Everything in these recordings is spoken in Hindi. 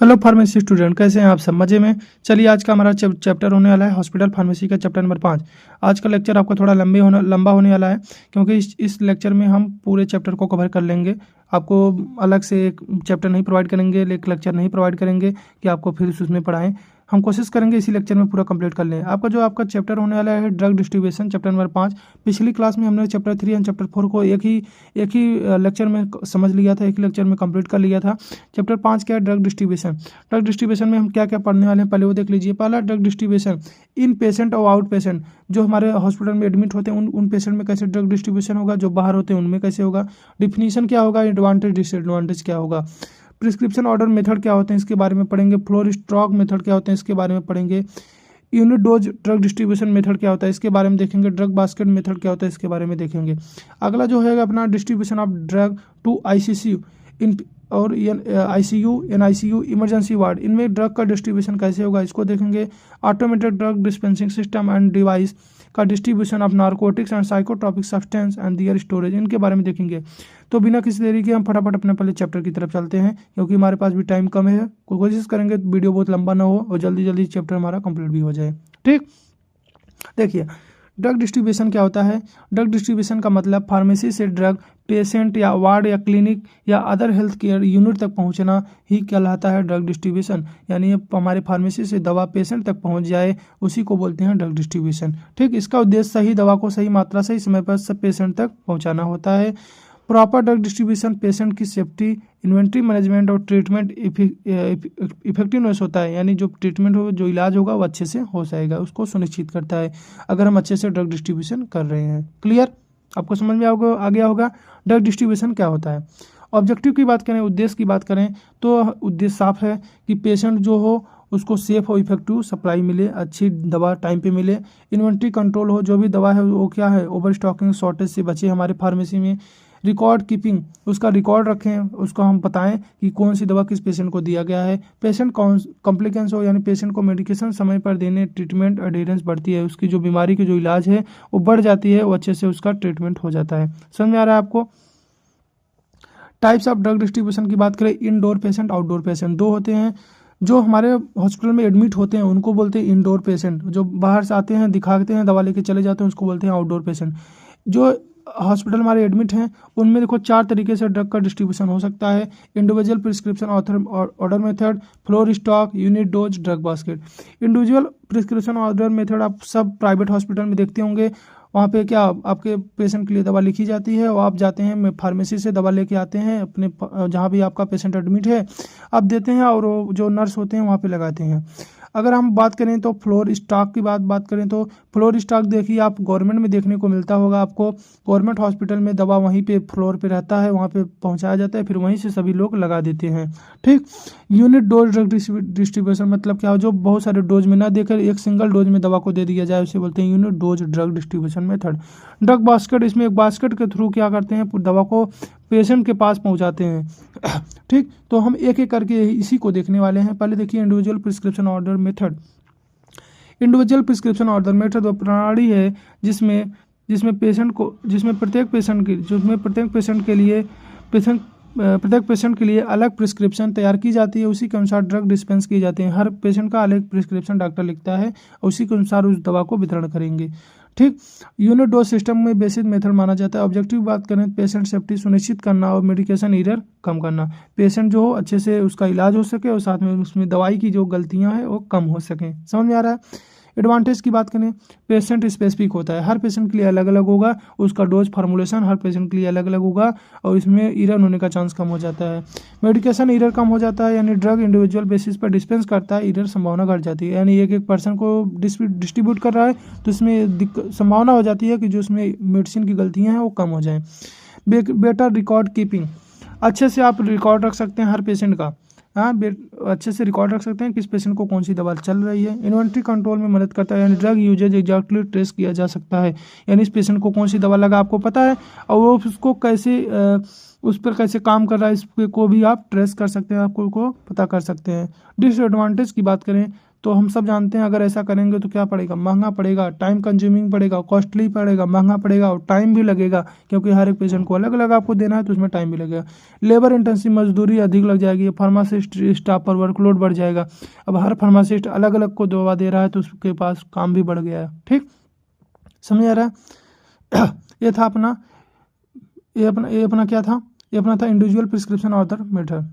हेलो फार्मेसी स्टूडेंट, कैसे हैं आप सब? मज़े में। चलिए, आज का हमारा चैप्टर होने वाला है हॉस्पिटल फार्मेसी का चैप्टर नंबर 5। आज का लेक्चर आपको थोड़ा लंबा होने वाला है, क्योंकि इस लेक्चर में हम पूरे चैप्टर को कवर कर लेंगे। आपको अलग से एक चैप्टर नहीं प्रोवाइड करेंगे, एक लेक्चर नहीं प्रोवाइड करेंगे कि आपको फिर उसमें पढ़ाएं। हम कोशिश करेंगे इसी लेक्चर में पूरा कंप्लीट कर लें। आपका चैप्टर होने वाला है ड्रग डिस्ट्रीब्यूशन, चैप्टर नंबर 5। पिछली क्लास में हमने चैप्टर 3 एंड चैप्टर 4 को एक ही लेक्चर में समझ लिया था, एक ही लेक्चर में कंप्लीट कर लिया था। चैप्टर 5 क्या है? Drug distribution. ड्रग डिस्ट्रीब्यूशन में हम क्या क्या पढ़ने वाले हैं पहले वो देख लीजिए। पहला, ड्रग डिस्ट्रीब्यूशन इन पेशेंट और आउट पेशेंट। जो हमारे हॉस्पिटल में एडमिट होते हैं उन पेशेंट में कैसे ड्रग डिस्ट्रीब्यूशन होगा, जो बाहर होते हैं उनमें कैसे होगा। डिफिनीशन क्या होगा, एडवांटेज डिसएडवांटेज क्या होगा। प्रिस्क्रिप्शन ऑर्डर मेथड क्या होते हैं, इसके बारे में पढ़ेंगे। फ्लोर स्टॉक मेथड क्या होते हैं, इसके बारे में पढ़ेंगे। Unit dose drug distribution method क्या होता है, इसके बारे में देखेंगे। ड्रग बास्केट मेथड क्या होता है, इसके बारे में देखेंगे। अगला जो है अपना distribution of drug to ICU in और आईसीयू, एनआईसीयू, इमरजेंसी वार्ड, इनमें ड्रग का डिस्ट्रीब्यूशन कैसे होगा, इसको देखेंगे। Automated drug dispensing system and device का distribution of narcotics and psychotropic substance and their storage, इनके बारे में देखेंगे। तो बिना किसी देरी के हम फटाफट अपने पहले चैप्टर की तरफ चलते हैं, क्योंकि हमारे पास भी टाइम कम है। कोशिश करेंगे वीडियो बहुत लंबा ना हो और जल्दी जल्दी चैप्टर हमारा कंप्लीट भी हो जाए। ठीक, देखिए ड्रग डिस्ट्रीब्यूशन क्या होता है। ड्रग डिस्ट्रीब्यूशन का मतलब फार्मेसी से ड्रग पेशेंट या वार्ड या क्लिनिक या अदर हेल्थ केयर यूनिट तक पहुंचना ही कहलाता है ड्रग डिस्ट्रीब्यूशन। यानी हमारे फार्मेसी से दवा पेशेंट तक पहुंच जाए, उसी को बोलते हैं ड्रग डिस्ट्रीब्यूशन। ठीक, इसका उद्देश्य सही दवा को सही मात्रा सही समय पर सब पेशेंट तक पहुँचाना होता है। प्रॉपर ड्रग डिस्ट्रीब्यूशन पेशेंट की सेफ्टी, इन्वेंट्री मैनेजमेंट और ट्रीटमेंट इफेक्टिवनेस होता है। यानी जो ट्रीटमेंट हो, जो इलाज होगा वो अच्छे से हो जाएगा, उसको सुनिश्चित करता है अगर हम अच्छे से ड्रग डिस्ट्रीब्यूशन कर रहे हैं। क्लियर? आपको समझ में आ गया होगा ड्रग डिस्ट्रीब्यूशन क्या होता है। ऑब्जेक्टिव की बात करें, उद्देश्य की बात करें, तो उद्देश्य साफ है कि पेशेंट जो हो उसको सेफ और इफेक्टिव सप्लाई मिले, अच्छी दवा टाइम पे मिले। इन्वेंट्री कंट्रोल हो, जो भी दवा है वो क्या है, ओवर स्टॉकिंग शॉर्टेज से बचे हमारे फार्मेसी में। रिकॉर्ड कीपिंग, उसका रिकॉर्ड रखें, उसको हम बताएं कि कौन सी दवा किस पेशेंट को दिया गया है। पेशेंट कॉम्प्लिकेंस हो, यानी पेशेंट को मेडिकेशन समय पर देने, ट्रीटमेंट एडेरेंस बढ़ती है, उसकी जो बीमारी की जो इलाज है वो बढ़ जाती है, वो अच्छे से उसका ट्रीटमेंट हो जाता है। समझ में आ रहा है आपको? टाइप्स ऑफ ड्रग डिस्ट्रीब्यूशन की बात करें, इनडोर पेशेंट, आउटडोर पेशेंट दो होते हैं। जो हमारे हॉस्पिटल में एडमिट होते हैं उनको बोलते हैं इनडोर पेशेंट। जो बाहर से आते हैं, दिखाते हैं, दवा लेके चले जाते हैं, उसको बोलते हैं आउटडोर पेशेंट। जो हॉस्पिटल हमारे एडमिट हैं उनमें देखो 4 तरीके से ड्रग का डिस्ट्रीब्यूशन हो सकता है। Individual prescription order method, floor stock, unit dose, drug basket. Individual prescription order method आप सब प्राइवेट हॉस्पिटल में देखते होंगे। वहाँ पे क्या आपके पेशेंट के लिए दवा लिखी जाती है और आप जाते हैं फार्मेसी से दवा लेके आते हैं, अपने जहाँ भी आपका पेशेंट एडमिट है आप देते हैं और वो जो नर्स होते हैं वहाँ पे लगाते हैं। अगर हम बात करें तो फ्लोर स्टॉक की बात करें तो फ्लोर स्टॉक देखिए आप गवर्नमेंट में देखने को मिलता होगा आपको। गवर्नमेंट हॉस्पिटल में दवा वहीं पे फ्लोर पे रहता है, वहाँ पे पहुँचाया जाता है, फिर वहीं से सभी लोग लगा देते हैं। ठीक, यूनिट डोज ड्रग डिस्ट्रीब्यूशन मतलब क्या हो, जो बहुत सारे डोज में ना देकर एक सिंगल डोज में दवा को दे दिया जाए, उसे बोलते हैं unit dose drug distribution method. Drug basket, इसमें एक बास्केट के थ्रू क्या करते हैं, दवा को पेशेंट के पास पहुंचाते हैं। ठीक, तो हम एक एक करके इसी को देखने वाले हैं। पहले देखिए individual prescription order method. Individual prescription order method वो प्रणाली है जिसमें प्रत्येक पेशेंट के लिए अलग प्रिस्क्रिप्शन तैयार की जाती है, उसी के अनुसार ड्रग डिस्पेंस की जाती है। हर पेशेंट का अलग प्रिस्क्रिप्शन डॉक्टर लिखता है और उसी के अनुसार उस दवा को वितरण करेंगे। ठीक, यूनिट डोज सिस्टम में बेसिक मेथड माना जाता है। ऑब्जेक्टिव बात करें, पेशेंट सेफ्टी सुनिश्चित करना और मेडिकेशन एरर कम करना। पेशेंट जो हो अच्छे से उसका इलाज हो सके और साथ में उसमें दवाई की जो गलतियां हैं वो कम हो सकें। समझ में आ रहा है? एडवांटेज की बात करें, पेशेंट स्पेसिफिक होता है, हर पेशेंट के लिए अलग अलग होगा, उसका डोज फार्मूलेशन हर पेशेंट के लिए अलग अलग होगा और इसमें एरर होने का चांस कम हो जाता है। मेडिकेशन एरर कम हो जाता है, यानी ड्रग इंडिविजुअल बेसिस पर डिस्पेंस करता है, एरर संभावना घट जाती है। यानी एक पर्सन को डिस्ट्रीब्यूट कर रहा है तो इसमें संभावना हो जाती है कि जो उसमें मेडिसिन की गलतियाँ हैं वो कम हो जाएँ। बेटर रिकॉर्ड कीपिंग, अच्छे से आप रिकॉर्ड रख सकते हैं हर पेशेंट का। हाँ, अच्छे से रिकॉर्ड रख सकते हैं किस पेशेंट को कौन सी दवा चल रही है। इन्वेंट्री कंट्रोल में मदद करता है, यानी ड्रग यूजेज एग्जैक्टली ट्रेस किया जा सकता है। यानी इस पेशेंट को कौन सी दवा लगा आपको पता है और वो उसको कैसे उस पर कैसे काम कर रहा है, इस को भी आप ट्रेस कर सकते हैं, आपको को पता कर सकते हैं। डिसएडवांटेज की बात करें तो हम सब जानते हैं अगर ऐसा करेंगे तो क्या पड़ेगा, महंगा पड़ेगा, टाइम कंज्यूमिंग पड़ेगा, कॉस्टली पड़ेगा, महंगा पड़ेगा और टाइम भी लगेगा, क्योंकि हर एक पेशेंट को अलग अलग आपको देना है तो उसमें टाइम भी लगेगा। लेबर इंटेंसिव, मजदूरी अधिक लग जाएगी, फार्मासिस्ट स्टाफ पर वर्कलोड बढ़ जाएगा। अब हर फार्मासिस्ट अलग अलग को दवा दे रहा है तो उसके पास काम भी बढ़ गया है। ठीक, समझ आ रहा है। ये था अपना क्या था, ये अपना था इंडिविजुअल प्रिस्क्रिप्शन ऑर्डर मेथड।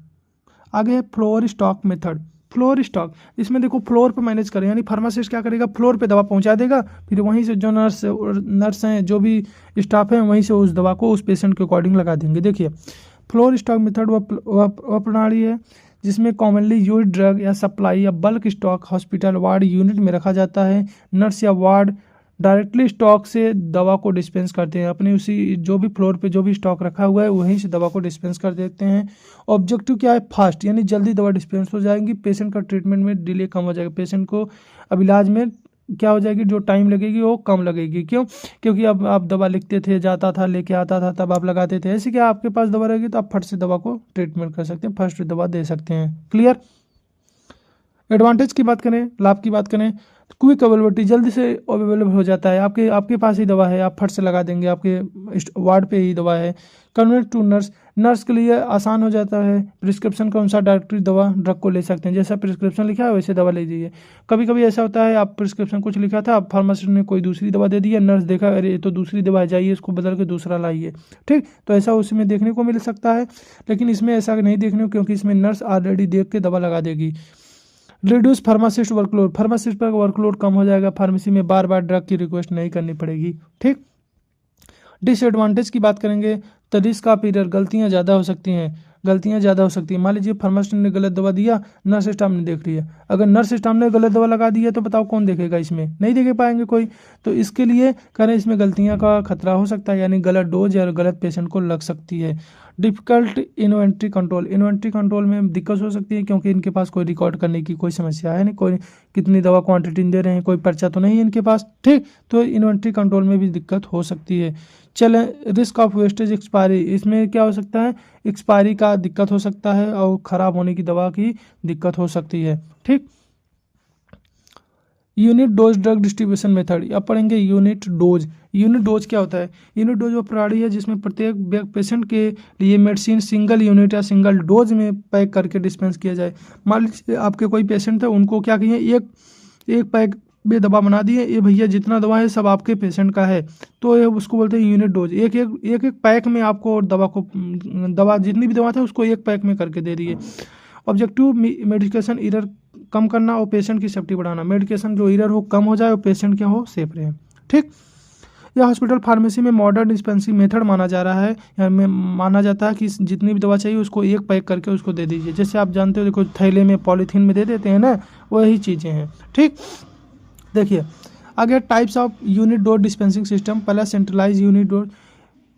आगे है floor stock method. Floor stock, इसमें देखो फ्लोर पे मैनेज करें, यानी फार्मासिस्ट क्या करेगा, फ्लोर पे दवा पहुंचा देगा, फिर वहीं से जो नर्स हैं, जो भी स्टाफ हैं, वहीं से उस दवा को उस पेशेंट के अकॉर्डिंग लगा देंगे। देखिए फ्लोर स्टॉक मेथड वह प्रणाली है जिसमें कॉमनली यूज ड्रग या सप्लाई या bulk stock hospital ward unit में रखा जाता है। नर्स या वार्ड डायरेक्टली स्टॉक से दवा को डिस्पेंस करते हैं, अपने उसी जो भी फ्लोर पे जो भी स्टॉक रखा हुआ है वहीं से दवा को डिस्पेंस कर देते हैं। ऑब्जेक्टिव क्या है, फास्ट, यानी जल्दी दवा डिस्पेंस हो जाएगी, पेशेंट का ट्रीटमेंट में डिले कम हो जाएगा, पेशेंट को अब इलाज में क्या हो जाएगी, जो टाइम लगेगी वो कम लगेगी। क्यों, क्योंकि अब आप दवा लिखते थे, जाता था, लेके आता था, तब आप लगाते थे। ऐसे क्या आपके पास दवा रहेगी तो आप फट से दवा को ट्रीटमेंट कर सकते हैं, फर्स्ट दवा दे सकते हैं। क्लियर। एडवांटेज की बात करें, लाभ की बात करें, क्विक अवेलेबिलिटी, जल्दी से अवेलेबल हो जाता है, आपके पास ही दवा है, आप फट से लगा देंगे, आपके वार्ड पे ही दवा है। कन्वीनियंट टू नर्स, नर्स के लिए आसान हो जाता है, प्रिस्क्रिप्शन के अनुसार डायरेक्टली दवा ड्रग को ले सकते हैं, जैसा प्रिस्क्रिप्शन लिखा है वैसे दवा ले लीजिए। कभी कभी ऐसा होता है आप प्रिस्क्रिप्शन कुछ लिखा था, आप फार्मासिस्ट ने कोई दूसरी दवा दे दी है, नर्स देखा अरे ये तो दूसरी दवा है, जाइए इसको बदल के दूसरा लाइए। ठीक, तो ऐसा उसमें देखने को मिल सकता है, लेकिन इसमें ऐसा नहीं देखने को, क्योंकि इसमें नर्स ऑलरेडी देख के दवा लगा देगी। रिड्यूस फार्मासिस्ट वर्कलोड, फार्मासिस्ट पर वर्कलोड कम हो जाएगा, फार्मेसी में बार बार ड्रग की रिक्वेस्ट नहीं करनी पड़ेगी। ठीक। डिसएडवांटेज की बात करेंगे तो रिस्क ऑफ एरर, गलतियां ज़्यादा हो सकती हैं, मान लीजिए फार्मासिस्ट ने गलत दवा दिया, नर्स स्टाफ ने देख लिया, अगर नर्स स्टाफ ने गलत दवा लगा दी है तो बताओ कौन देखेगा, इसमें नहीं देख पाएंगे कोई, तो इसके लिए करें इसमें गलतियां का खतरा हो सकता है, यानी गलत डोज या गलत पेशेंट को लग सकती है। डिफिकल्ट इन्वेंट्री कंट्रोल में दिक्कत हो सकती है, क्योंकि इनके पास कोई रिकॉर्ड करने की कोई समस्या है नहीं, कोई कितनी दवा क्वांटिटी दे रहे हैं, कोई पर्चा तो नहीं है इनके पास। ठीक, तो इन्वेंट्री कंट्रोल में भी दिक्कत हो सकती है। चले, रिस्क ऑफ वेस्टेज एक्सपायरी, इसमें क्या हो सकता है, एक्सपायरी का दिक्कत हो सकता है और ख़राब होने की दवा की दिक्कत हो सकती है। ठीक। Unit dose drug distribution method, अब पढ़ेंगे यूनिट डोज। यूनिट डोज क्या होता है, यूनिट डोज वो प्रणाली है जिसमें प्रत्येक पेशेंट के लिए मेडिसिन सिंगल यूनिट या सिंगल डोज में पैक करके डिस्पेंस किया जाए। मान लीजिए आपके कोई पेशेंट है, उनको क्या किए, एक पैक में दवा बना दिए, ये भैया जितना दवा है सब आपके पेशेंट का है, तो ये उसको बोलते हैं यूनिट डोज। एक पैक में आपको दवा जितनी भी दवा था उसको एक पैक में करके दे दिए। ऑब्जेक्टिव मेडिकेशन एरर कम करना और पेशेंट की सेफ्टी बढ़ाना, मेडिकेशन जो एरर हो कम हो जाए और पेशेंट क्या हो, सेफ रहे। ठीक। यह हॉस्पिटल फार्मेसी में मॉडर्न डिस्पेंसिंग मेथड माना जा रहा है, या माना जाता है कि जितनी भी दवा चाहिए उसको एक पैक करके उसको दे दीजिए, जैसे आप जानते हो, देखो थैले में पॉलीथीन में दे देते हैं ना, वही चीज़ें हैं। ठीक। देखिए आगे types of unit dose dispensing system. पहला सेंट्रलाइज यूनिट डोज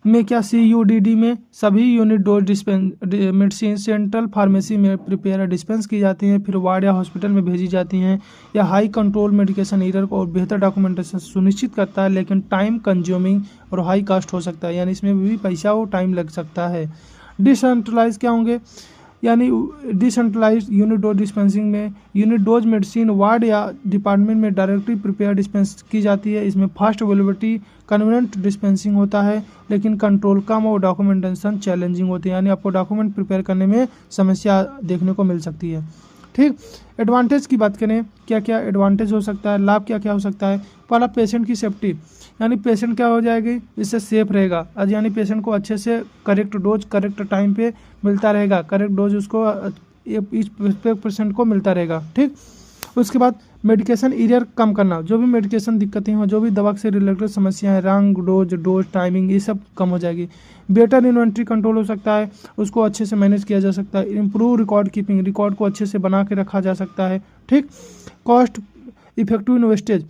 में क्या, CUDD में सभी unit dose medicine central pharmacy में प्रिपेयर डिस्पेंस की जाती हैं, फिर वार्ड या हॉस्पिटल में भेजी जाती हैं। या हाई कंट्रोल मेडिकेशन एरर को और बेहतर डॉक्यूमेंटेशन सुनिश्चित करता है, लेकिन टाइम कंज्यूमिंग और हाई कॉस्ट हो सकता है, यानी इसमें भी पैसा और टाइम लग सकता है। डिसेंट्रलाइज क्या होंगे, यानी डिसेंट्रलाइज यूनिट डोज डिस्पेंसिंग में यूनिट डोज मेडिसिन वार्ड या डिपार्टमेंट में डायरेक्टली प्रिपेयर डिस्पेंस की जाती है, इसमें फास्ट अवेलेबिलिटी कन्वीनियंट डिस्पेंसिंग होता है, लेकिन कंट्रोल कम और डॉक्यूमेंटेशन चैलेंजिंग होती है, यानी आपको डॉक्यूमेंट प्रिपेयर करने में समस्या देखने को मिल सकती है। ठीक। एडवांटेज की बात करें, क्या क्या एडवांटेज हो सकता है, लाभ क्या क्या हो सकता है। पहला पेशेंट की सेफ्टी, यानी पेशेंट क्या हो जाएगी, इससे सेफ रहेगा, आज यानी पेशेंट को अच्छे से करेक्ट डोज करेक्ट टाइम पे मिलता रहेगा, करेक्ट डोज उसको इस पेशेंट को मिलता रहेगा। ठीक। उसके बाद मेडिकेशन एरर कम करना, जो भी मेडिकेशन दिक्कतें हों, जो भी दवा से रिलेटेड समस्याएं, रंग डोज टाइमिंग, ये सब कम हो जाएगी। बेटर इन्वेंट्री कंट्रोल हो सकता है, उसको अच्छे से मैनेज किया जा सकता है। इम्प्रूव रिकॉर्ड कीपिंग, रिकॉर्ड को अच्छे से बना के रखा जा सकता है। ठीक। कॉस्ट इफेक्टिव वेस्टेज,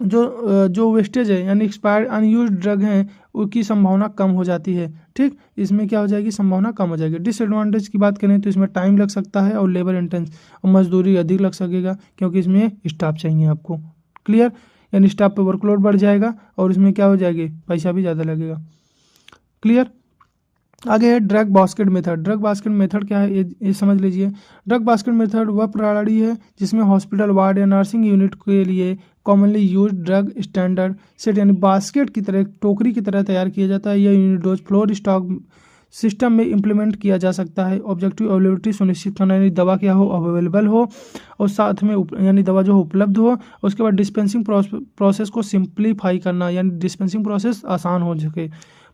जो वेस्टेज है यानी एक्सपायर्ड अनयूज ड्रग हैं उसकी संभावना कम हो जाती है। ठीक, इसमें क्या हो जाएगी, संभावना कम हो जाएगी। डिसएडवांटेज की बात करें तो इसमें टाइम लग सकता है और लेबर इंटेंस और मजदूरी अधिक लग सकेगा, क्योंकि इसमें स्टाफ चाहिए आपको। क्लियर, यानी स्टाफ पे वर्कलोड बढ़ जाएगा और इसमें क्या हो जाएगी, पैसा भी ज़्यादा लगेगा। क्लियर। आगे है drug basket method. Drug basket method क्या है ये समझ लीजिए। ड्रग बास्केट मेथड वह प्रणाली है जिसमें हॉस्पिटल वार्ड या नर्सिंग यूनिट के लिए commonly use drug standard set यानी बास्केट की तरह, टोकरी की तरह तैयार किया जाता है। यह unit dose floor stock system में इम्प्लीमेंट किया जा सकता है। ऑब्जेक्टिव अवेलेबिलिटी सुनिश्चित करना यानी दवा क्या हो, अवेलेबल हो और साथ में यानी दवा जो हो उपलब्ध हो। उसके बाद डिस्पेंसिंग प्रोसेस को सिंप्लीफाई करना यानी डिस्पेंसिंग प्रोसेस आसान हो सके।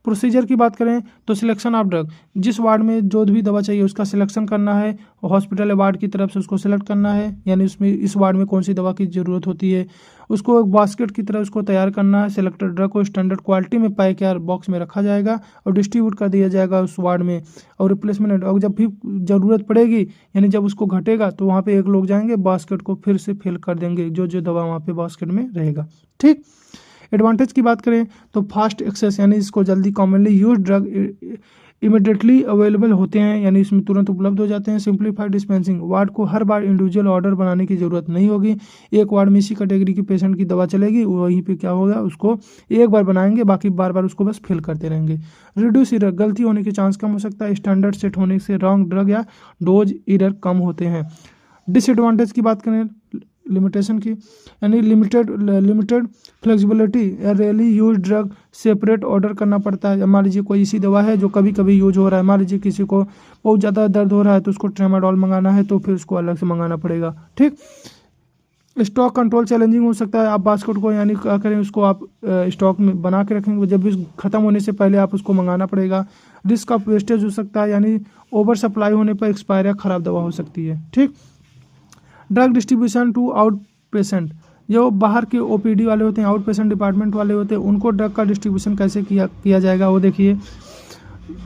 प्रोसीजर की बात करें तो सिलेक्शन ऑफ ड्रग, जिस वार्ड में जो भी दवा चाहिए उसका सिलेक्शन करना है, हॉस्पिटल वार्ड की तरफ से उसको सिलेक्ट करना है यानी उसमें इस वार्ड में कौन सी दवा की ज़रूरत होती है, उसको एक बास्केट की तरह उसको तैयार करना है। सिलेक्टेड ड्रग को स्टैंडर्ड क्वालिटी में पैक या बॉक्स में रखा जाएगा और डिस्ट्रीब्यूट कर दिया जाएगा उस वार्ड में। और रिप्लेसमेंट, और जब भी ज़रूरत पड़ेगी यानी जब उसको घटेगा तो वहाँ पे एक लोग जाएंगे बास्केट को फिर से फिल कर देंगे जो जो दवा वहाँ पे बास्केट में रहेगा। ठीक। एडवांटेज की बात करें तो फास्ट एक्सेस यानी इसको जल्दी, commonly use drug immediately available होते हैं यानी इसमें तुरंत उपलब्ध हो जाते हैं। सिंप्लीफाइड डिस्पेंसिंग, वार्ड को हर बार इंडिविजुअल ऑर्डर बनाने की ज़रूरत नहीं होगी। एक वार्ड में इसी कैटेगरी की पेशेंट की दवा चलेगी, वहीं पे क्या होगा उसको एक बार बनाएंगे, बाकी बार बार उसको बस फिल करते रहेंगे। रिड्यूस एरर, गलती होने के चांस कम हो सकता है। स्टैंडर्ड सेट होने से रॉन्ग ड्रग या डोज एरर कम होते हैं। डिसएडवांटेज की बात करें लिमिटेशन की यानी लिमिटेड फ्लेक्सिबिलिटी या rarely use drug separate order करना पड़ता है। मान लीजिए कोई ऐसी दवा है जो कभी कभी यूज हो रहा है, मान लीजिए किसी को बहुत ज़्यादा दर्द हो रहा है तो उसको ट्रेमाडोल मंगाना है तो फिर उसको अलग से मंगाना पड़ेगा। ठीक। स्टॉक कंट्रोल चैलेंजिंग हो सकता है। आप बास्केट को यानी क्या करें उसको आप स्टॉक में बना के रखेंगे, जब भी ख़त्म होने से पहले आप उसको मंगाना पड़ेगा। रिस्क ऑफ वेस्टेज हो सकता है यानी ओवर सप्लाई होने पर एक्सपायर या ख़राब दवा हो सकती है। ठीक। Drug distribution to out patient, जो बाहर के ओपीडी वाले होते हैं, आउट पेशेंट डिपार्टमेंट वाले होते हैं, उनको ड्रग का डिस्ट्रीब्यूशन कैसे किया जाएगा वो देखिए।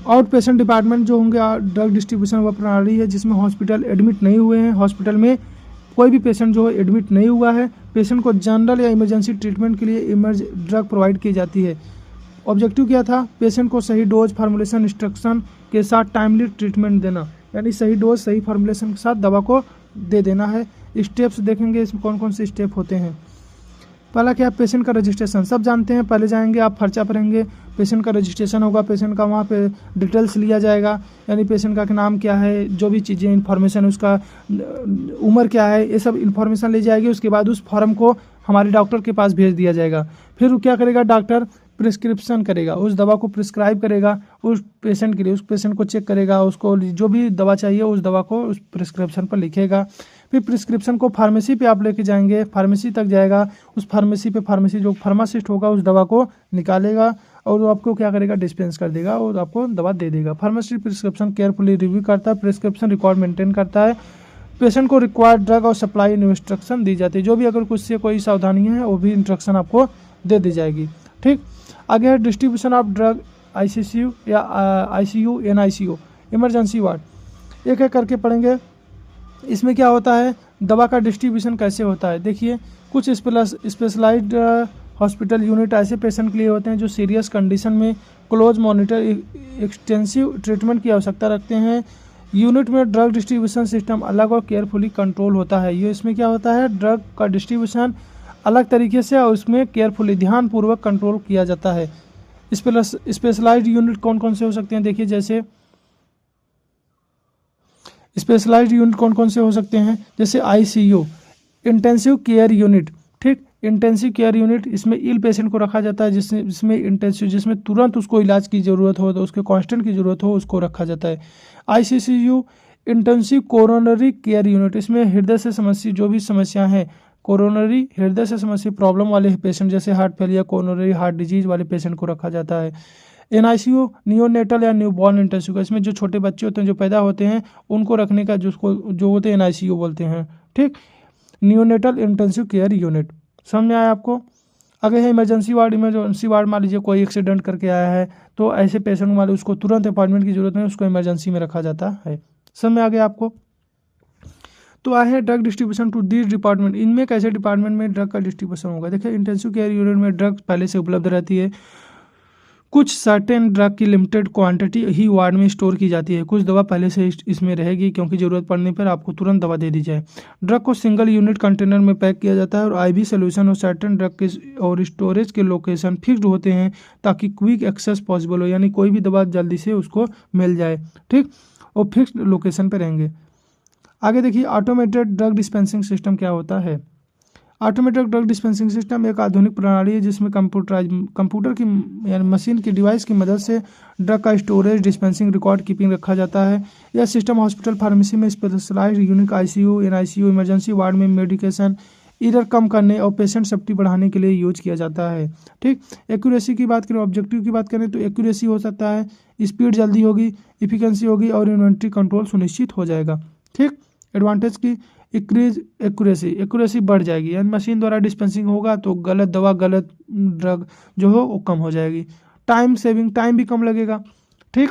आउट पेशेंट डिपार्टमेंट जो होंगे, ड्रग डिस्ट्रीब्यूशन वह प्रणाली है जिसमें हॉस्पिटल एडमिट नहीं हुए हैं, हॉस्पिटल में कोई भी पेशेंट जो है एडमिट नहीं हुआ है, पेशेंट को जनरल या इमरजेंसी ट्रीटमेंट के लिए ड्रग प्रोवाइड की जाती है। ऑब्जेक्टिव क्या था, पेशेंट को सही डोज फार्मूलेशन इंस्ट्रक्शन के साथ टाइमली ट्रीटमेंट देना यानी सही डोज सही फार्मूलेशन के साथ दवा को दे देना है। स्टेप्स देखेंगे इसमें कौन कौन से स्टेप होते हैं। पहला क्या है, पेशेंट का रजिस्ट्रेशन, सब जानते हैं। पहले जाएंगे आप पर्चा भरेंगे, पेशेंट का रजिस्ट्रेशन होगा, पेशेंट का वहाँ पे डिटेल्स लिया जाएगा यानी पेशेंट का नाम क्या है, जो भी चीज़ें इन्फॉर्मेशन, उसका उम्र क्या है, ये सब इन्फॉर्मेशन ली जाएगी। उसके बाद उस फॉर्म को हमारे डॉक्टर के पास भेज दिया जाएगा। फिर वो क्या करेगा, डॉक्टर प्रिस्क्रिप्शन करेगा, उस दवा को प्रिस्क्राइब करेगा उस पेशेंट के लिए, उस पेशेंट को चेक करेगा, उसको जो भी दवा चाहिए उस दवा को उस प्रिस्क्रिप्शन पर लिखेगा। फिर प्रिस्क्रिप्शन को फार्मेसी पे आप लेके जाएंगे, फार्मेसी तक जाएगा, उस फार्मेसी पे फार्मेसी जो फार्मासिस्ट होगा उस दवा को निकालेगा और वो आपको क्या करेगा, डिस्पेंस कर देगा और आपको दवा दे देगा। फार्मेसी प्रिस्क्रिप्शन केयरफुली रिव्यू करता है, प्रिस्क्रिप्शन रिकॉर्ड मेंटेन करता है, पेशेंट को रिक्वायर्ड ड्रग और सप्लाई इंस्ट्रक्शन दी जाती है, जो भी अगर कुछ से कोई सावधानी है वो भी इंस्ट्रक्शन आपको दे दी जाएगी। ठीक। आगे है डिस्ट्रीब्यूशन ऑफ ड्रग आईसीयू या आईसीयू एनआईसीयू इमरजेंसी वार्ड, एक एक करके पढ़ेंगे। इसमें क्या होता है, दवा का डिस्ट्रीब्यूशन कैसे होता है। देखिए, कुछ स्पेशलाइज्ड हॉस्पिटल यूनिट ऐसे पेशेंट के लिए होते हैं जो सीरियस कंडीशन में क्लोज मॉनिटर एक्सटेंसिव ट्रीटमेंट की आवश्यकता रखते हैं। यूनिट में ड्रग डिस्ट्रीब्यूशन सिस्टम अलग और केयरफुली कंट्रोल होता है। ये इसमें क्या होता है, ड्रग का डिस्ट्रीब्यूशन अलग तरीके से और उसमें केयरफुली ध्यानपूर्वक कंट्रोल किया जाता है। स्पेशलाइज्ड यूनिट कौन कौन से हो सकते हैं, देखिए जैसे स्पेशलाइज्ड यूनिट कौन कौन से हो सकते हैं, जैसे आईसीयू इंटेंसिव केयर यूनिट। ठीक। इंटेंसिव केयर यूनिट, इसमें इल पेशेंट को रखा जाता है जिसमें तुरंत उसको इलाज की ज़रूरत हो, तो उसके कांस्टेंट की ज़रूरत हो, उसको रखा जाता है। ICCU intensive coronary care unit, इसमें हृदय से समस्या जो भी समस्या है, कोरोनरी हृदय से समस्या प्रॉब्लम वाले पेशेंट जैसे heart failure, coronary heart disease वाले पेशेंट को रखा जाता है। एनआईसीयू नियोनेटल या न्यूबॉर्न इंटेंसिव, इसमें जो छोटे बच्चे होते हैं जो पैदा होते हैं उनको रखने का जो होते हैं एनआईसीयू बोलते हैं। ठीक। नियोनेटल इंटेंसिव केयर यूनिट, समझ में आया आपको। आगे है इमरजेंसी वार्ड। इमरजेंसी वार्ड मान लीजिए कोई एक्सीडेंट करके आया है तो ऐसे पेशेंट वाले उसको तुरंत अपॉइंटमेंट की जरूरत नहीं, उसको इमरजेंसी में रखा जाता है। समझ में आ गया आपको। तो आए हैं drug distribution to this department, इनमें कैसे डिपार्टमेंट में ड्रग का डिस्ट्रीब्यूशन होगा। देखिए, इंटेंसिव केयर यूनिट में ड्रग पहले से उपलब्ध रहती है, कुछ सर्टेन ड्रग की लिमिटेड क्वांटिटी ही वार्ड में स्टोर की जाती है। कुछ दवा पहले से इसमें रहेगी क्योंकि ज़रूरत पड़ने पर आपको तुरंत दवा दे दी जाए। ड्रग को सिंगल यूनिट कंटेनर में पैक किया जाता है और आईवी सोल्यूशन और सर्टेन ड्रग के और स्टोरेज के लोकेशन फिक्स्ड होते हैं ताकि क्विक एक्सेस पॉसिबल हो, यानी कोई भी दवा जल्दी से उसको मिल जाए, ठीक, और फिक्स्ड लोकेशन पर रहेंगे। आगे देखिए ऑटोमेटेड ड्रग डिस्पेंसिंग सिस्टम क्या होता है। ऑटोमेटेड ड्रग डिस्पेंसिंग सिस्टम एक आधुनिक प्रणाली है जिसमें कंप्यूटर की यानी मशीन की डिवाइस की मदद से ड्रग का स्टोरेज, डिस्पेंसिंग, रिकॉर्ड कीपिंग रखा जाता है। यह सिस्टम हॉस्पिटल फार्मेसी में specialised unit ICU, NICU, emergency ward में मेडिकेशन एरर कम करने और पेशेंट सेफ्टी बढ़ाने के लिए यूज किया जाता है, ठीक। एक्यूरेसी की बात करें, ऑब्जेक्टिव की बात करें तो एक्यूरेसी हो सकता है, स्पीड जल्दी होगी, इफिकेंसी होगी और इन्वेंट्री कंट्रोल सुनिश्चित हो जाएगा, ठीक। एडवांटेज की इंक्रीज एक्यूरेसी बढ़ जाएगी, यानी मशीन द्वारा डिस्पेंसिंग होगा तो गलत दवा, गलत ड्रग जो हो वो कम हो जाएगी। टाइम सेविंग, टाइम भी कम लगेगा, ठीक।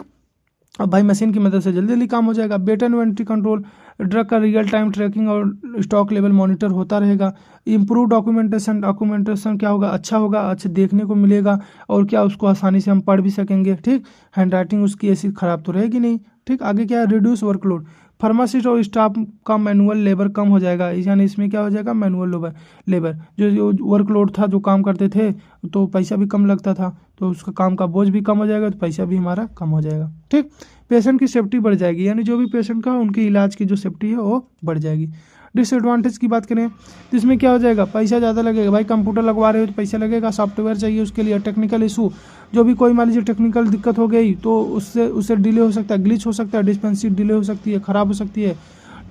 अब भाई मशीन की मदद से जल्दी जल्दी काम हो जाएगा। बेटर इन्वेंट्री कंट्रोल, ड्रग का रियल टाइम ट्रैकिंग और स्टॉक लेवल मॉनिटर होता रहेगा। इम्प्रूव डॉक्यूमेंटेशन क्या होगा, अच्छा होगा, अच्छा देखने को मिलेगा और क्या उसको आसानी से हम पढ़ भी सकेंगे, ठीक। हैंड राइटिंग उसकी ऐसी खराब तो रहेगी नहीं, ठीक। आगे क्या है, रिड्यूस वर्कलोड, फार्मासिस्ट और स्टाफ का मैनुअल लेबर कम हो जाएगा, यानी इसमें क्या हो जाएगा, मैनुअल लेबर जो वर्कलोड था, जो काम करते थे तो पैसा भी कम लगता था, तो उसका काम का बोझ भी कम हो जाएगा तो पैसा भी हमारा कम हो जाएगा, ठीक। पेशेंट की सेफ्टी बढ़ जाएगी, यानी जो भी पेशेंट का उनके इलाज की जो सेफ्टी है वो बढ़ जाएगी। डिसएडवांटेज की बात करें तो इसमें क्या हो जाएगा, पैसा ज़्यादा लगेगा, भाई कंप्यूटर लगवा रहे हो तो पैसा लगेगा, सॉफ्टवेयर चाहिए उसके लिए, टेक्निकल इशू, जो भी कोई मान लीजिए टेक्निकल दिक्कत हो गई तो उससे डिले हो सकता है, ग्लिच हो सकता है, डिस्पेंसिंग डिले हो सकती है, ख़राब हो सकती है।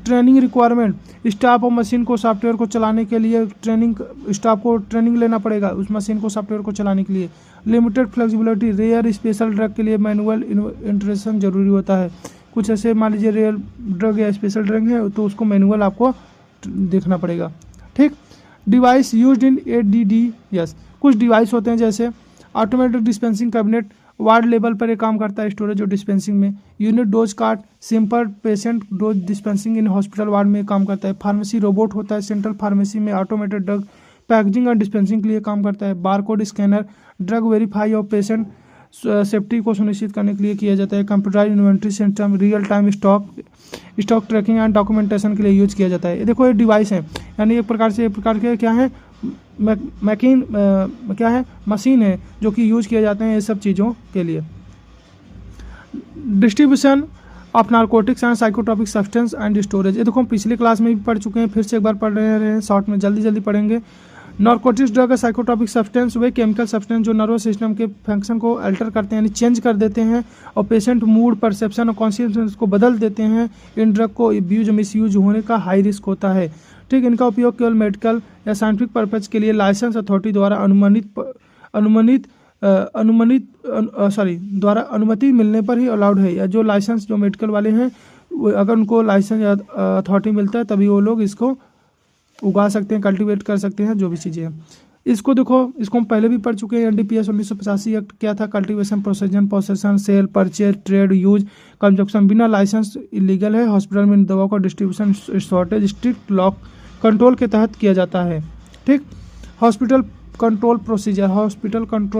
ट्रेनिंग रिक्वायरमेंट, स्टाफ और मशीन को सॉफ्टवेयर को चलाने के लिए स्टाफ को ट्रेनिंग लेना पड़ेगा उस मशीन को सॉफ्टवेयर को चलाने के लिए। Limited flexibility, rare special drug के लिए मैनुअल इंटरेक्शन जरूरी होता है। कुछ ऐसे मान लीजिए रेयर ड्रग या स्पेशल ड्रग है तो उसको मैनुअल आपको देखना पड़ेगा, ठीक। डिवाइस यूज्ड इन ADDS, कुछ डिवाइस होते हैं जैसे automated dispensing cabinet, ward level पर ये काम करता है स्टोरेज और डिस्पेंसिंग में। Unit dose card, simple patient dose dispensing in hospital ward में काम करता है। फार्मेसी रोबोट होता है, सेंट्रल फार्मेसी में ऑटोमेटेड ड्रग पैकेजिंग और डिस्पेंसिंग के लिए काम करता है। बारकोड स्कैनर, ड्रग वेरीफाई और पेशेंट सेफ्टी को सुनिश्चित करने के लिए किया जाता है। Computerised inventory system, real time stock tracking and documentation के लिए यूज किया जाता है। ये देखो ये डिवाइस है, यानी एक प्रकार के क्या है, क्या है, मशीन है जो कि यूज किए जाते हैं ये सब चीज़ों के लिए। Distribution of narcotics and psychotropic substance and storage, ये देखो हम पिछले क्लास में भी पढ़ चुके हैं, फिर से एक बार पढ़ रहे हैं, शॉर्ट में जल्दी पढ़ेंगे। नार्कोटिक्स ड्रग साइकोट्रॉपिक सब्सटेंस वे केमिकल सब्सटेंस जो नर्वस सिस्टम के फंक्शन को अल्टर करते हैं, यानी चेंज कर देते हैं और पेशेंट मूड, परसेप्शन और कॉन्शियसनेस को बदल देते हैं। इन ड्रग को यूज मिसयूज होने का हाई रिस्क होता है, ठीक। इनका उपयोग केवल मेडिकल या साइंटिफिक पर्पज के लिए लाइसेंस अथॉरिटी द्वारा अनुमति मिलने पर ही अलाउड है, या जो लाइसेंस जो मेडिकल वाले हैं अगर उनको लाइसेंस या अथॉरिटी मिलता है तभी वो लोग इसको उगा सकते हैं, कल्टीवेट कर सकते हैं, जो भी चीज़ें हैं। इसको देखो, इसको हम पहले भी पढ़ चुके हैं। NDPS 1985 एक्ट क्या था, cultivation, procession, possession, sale, purchase, trade, use, consumption बिना लाइसेंस इलीगल है। हॉस्पिटल में इन दवाओं का distribution shortage strict lock control के तहत किया जाता है, ठीक। हॉस्पिटल कंट्रोल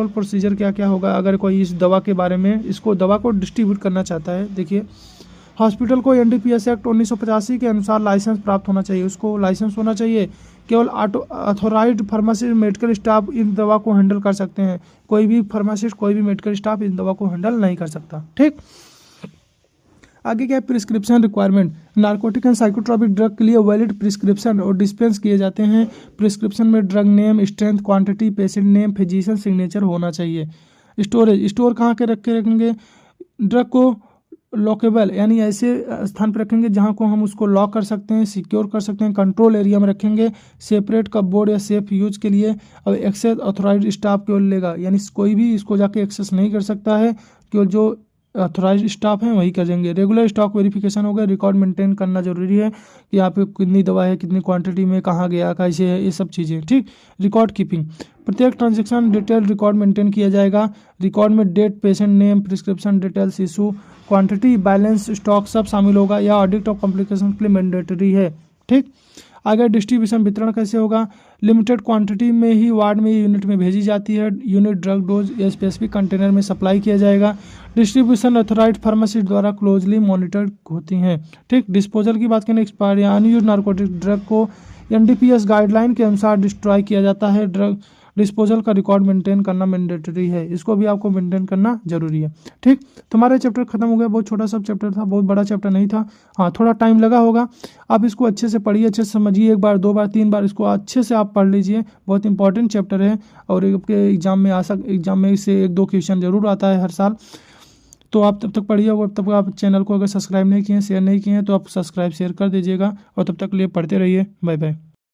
प्रोसीजर क्या क्या होगा अगर कोई इस दवा के बारे में, इसको दवा को डिस्ट्रीब्यूट करना चाहता है। देखिए, हॉस्पिटल को NDPS एक्ट 1985 के अनुसार लाइसेंस प्राप्त होना चाहिए, उसको लाइसेंस होना चाहिए। केवल अथोराइज्ड फार्मासिस्ट, मेडिकल स्टाफ इन दवा को हैंडल कर सकते हैं, कोई भी फार्मासिस्ट, कोई भी मेडिकल स्टाफ इन दवा को हैंडल नहीं कर सकता, ठीक। आगे क्या है, prescription requirement, narcotic and psychotropic drug के लिए वैलिड प्रिस्क्रिप्शन और डिस्पेंस किए जाते हैं। प्रिस्क्रिप्शन में drug name, strength, quantity, patient name, physician signature होना चाहिए। स्टोरेज, स्टोर कहाँ के रखेंगे, ड्रग को लॉकेबल, यानी ऐसे स्थान पर रखेंगे जहाँ को हम उसको लॉक कर सकते हैं, सिक्योर कर सकते हैं। कंट्रोल एरिया में रखेंगे, सेपरेट कपबोर्ड या सेफ यूज के लिए। और एक्सेस ऑथोराइज्ड स्टाफ केवल लेगा, यानी कोई भी इसको जाके एक्सेस नहीं कर सकता है, केवल जो ऑथोराइज्ड स्टाफ हैं वही करेंगे। रेगुलर स्टॉक वेरिफिकेशन हो गया, रिकॉर्ड मेंटेन करना जरूरी है कि यहाँ पे कितनी दवा है, कितनी क्वांटिटी में, कहाँ गया, कैसे है, ये सब चीज़ें, ठीक। रिकॉर्ड कीपिंग, प्रत्येक ट्रांजैक्शन डिटेल रिकॉर्ड मेंटेन किया जाएगा। रिकॉर्ड में date, patient name, prescription details, issue, quantity, balance, stock सब शामिल होगा। या ऑडिट ऑफ कॉम्प्लिकेशन के लिए मैंडेटरी है, ठीक। आगे डिस्ट्रीब्यूशन वितरण कैसे होगा, लिमिटेड क्वांटिटी में ही वार्ड में यूनिट में भेजी जाती है, यूनिट ड्रग डोज या स्पेसिफिक कंटेनर में सप्लाई किया जाएगा, डिस्ट्रीब्यूशन अथॉराइज फार्मासिस्ट द्वारा क्लोजली मॉनिटर्ड होती हैं। ठीक, डिस्पोजल की बात करें, एक्सपायरी अनयूज नार्कोटिक ड्रग को एनडीपीएस गाइडलाइन के अनुसार डिस्ट्रॉय किया जाता है। ड्रग डिस्पोजल का रिकॉर्ड मेंटेन करना मैंडेटरी है, इसको भी आपको मेंटेन करना जरूरी है। ठीक, तुम्हारा चैप्टर खत्म हो गया, बहुत छोटा सा चैप्टर था, बहुत बड़ा चैप्टर नहीं था। हाँ, थोड़ा टाइम लगा होगा। आप इसको अच्छे से पढ़िए, अच्छे से समझिए, एक बार, दो बार, तीन बार इसको अच्छे से आप पढ़ लीजिए। बहुत इंपॉर्टेंट चैप्टर है और आपके एग्जाम में एग्जाम में इससे 1-2 क्वेश्चन जरूर आता है हर साल। तो आप तब तक पढ़िए और तब तक आप चैनल को अगर सब्सक्राइब नहीं किए, शेयर नहीं किए हैं तो आप सब्सक्राइब शेयर कर दीजिएगा और तब तक लिए पढ़ते रहिए। Bye bye.